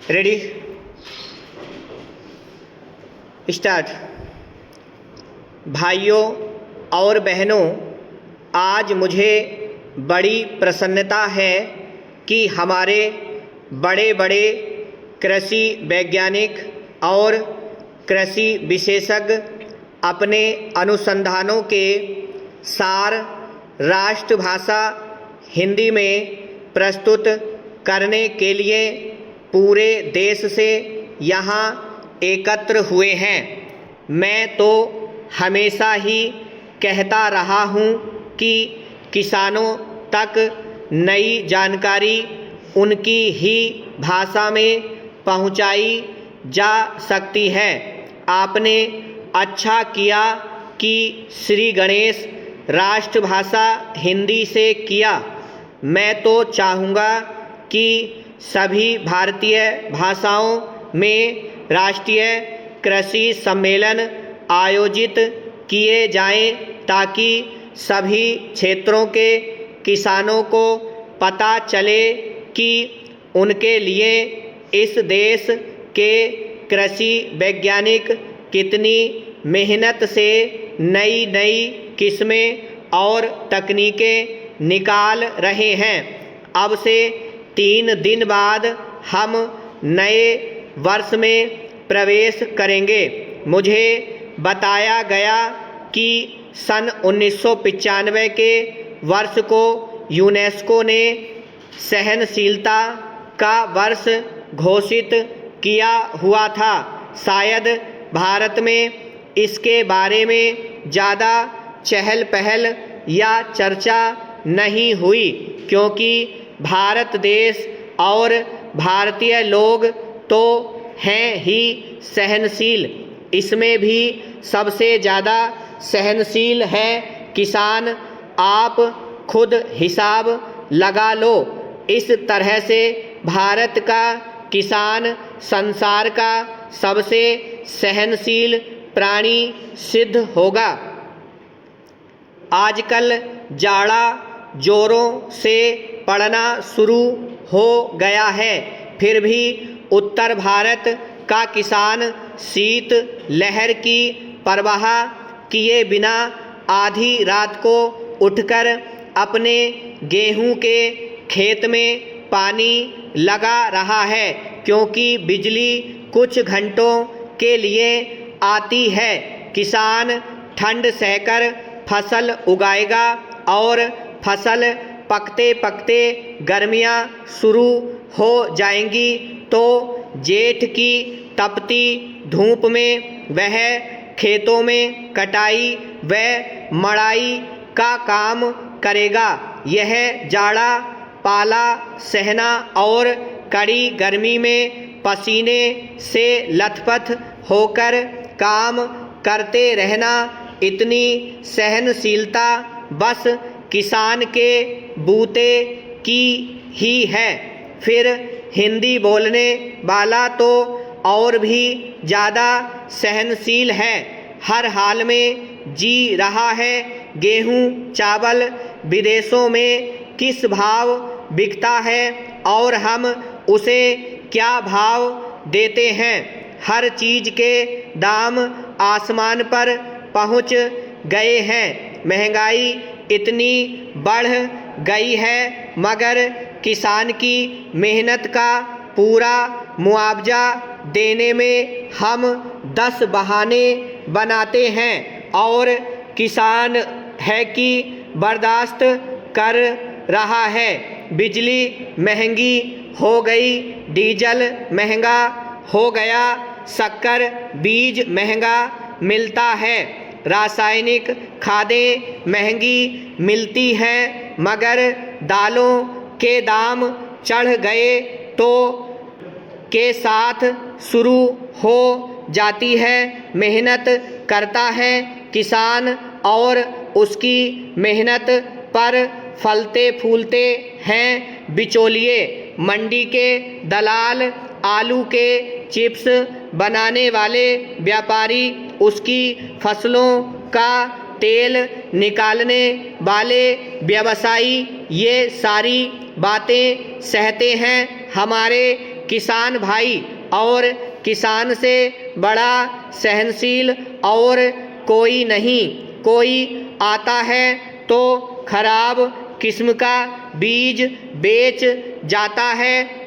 Ready start. भाइयों और बहनों, आज मुझे बड़ी प्रसन्नता है कि हमारे बड़े बड़े कृषि वैज्ञानिक और कृषि विशेषज्ञ अपने अनुसंधानों के सार राष्ट्रभाषा हिंदी में प्रस्तुत करने के लिए पूरे देश से यहाँ एकत्र हुए हैं। मैं तो हमेशा ही कहता रहा हूँ कि किसानों तक नई जानकारी उनकी ही भाषा में पहुँचाई जा सकती है। आपने अच्छा किया कि श्री गणेश राष्ट्रभाषा हिंदी से किया। मैं तो चाहूँगा कि सभी भारतीय भाषाओं में राष्ट्रीय कृषि सम्मेलन आयोजित किए जाएं ताकि सभी क्षेत्रों के किसानों को पता चले कि उनके लिए इस देश के कृषि वैज्ञानिक कितनी मेहनत से नई नई किस्में और तकनीकें निकाल रहे हैं। अब से 3 दिन बाद हम नए वर्ष में प्रवेश करेंगे। मुझे बताया गया कि सन 1995 के वर्ष को यूनेस्को ने सहनशीलता का वर्ष घोषित किया हुआ था। शायद भारत में इसके बारे में ज़्यादा चहल पहल या चर्चा नहीं हुई, क्योंकि भारत देश और भारतीय लोग तो हैं ही सहनशील। इसमें भी सबसे ज़्यादा सहनशील है किसान। आप खुद हिसाब लगा लो। इस तरह से भारत का किसान संसार का सबसे सहनशील प्राणी सिद्ध होगा। आजकल जाड़ा जोरों से पड़ना शुरू हो गया है, फिर भी उत्तर भारत का किसान शीत लहर की परवाह किए बिना आधी रात को उठकर अपने गेहूं के खेत में पानी लगा रहा है, क्योंकि बिजली कुछ घंटों के लिए आती है। किसान ठंड सहकर फसल उगाएगा और फसल पकते पकते गर्मियाँ शुरू हो जाएंगी तो जेठ की तपती धूप में वह खेतों में कटाई व मड़ाई का काम करेगा। यह जाड़ा पाला सहना और कड़ी गर्मी में पसीने से लथपथ होकर काम करते रहना, इतनी सहनशीलता बस किसान के बूते की ही है। फिर हिंदी बोलने वाला तो और भी ज़्यादा सहनशील है। हर हाल में जी रहा है। गेहूं चावल विदेशों में किस भाव बिकता है और हम उसे क्या भाव देते हैं। हर चीज़ के दाम आसमान पर पहुंच गए हैं। महंगाई इतनी बढ़ गई है, मगर किसान की मेहनत का पूरा मुआवजा देने में हम 10 बहाने बनाते हैं और किसान है कि बर्दाश्त कर रहा है। बिजली महंगी हो गई, डीजल महंगा हो गया, शक्कर बीज महंगा मिलता है, रासायनिक खादें महंगी मिलती हैं, मगर दालों के दाम चढ़ गए तो के साथ शुरू हो जाती है। मेहनत करता है किसान और उसकी मेहनत पर फलते फूलते हैं बिचौलिए। मंडी के दलाल, आलू के चिप्स बनाने वाले व्यापारी, उसकी फसलों का तेल निकालने वाले व्यवसायी, ये सारी बातें सहते हैं। हमारे किसान भाई और किसान से बड़ा सहनशील और कोई नहीं। कोई आता है तो खराब किस्म का बीज बेच जाता है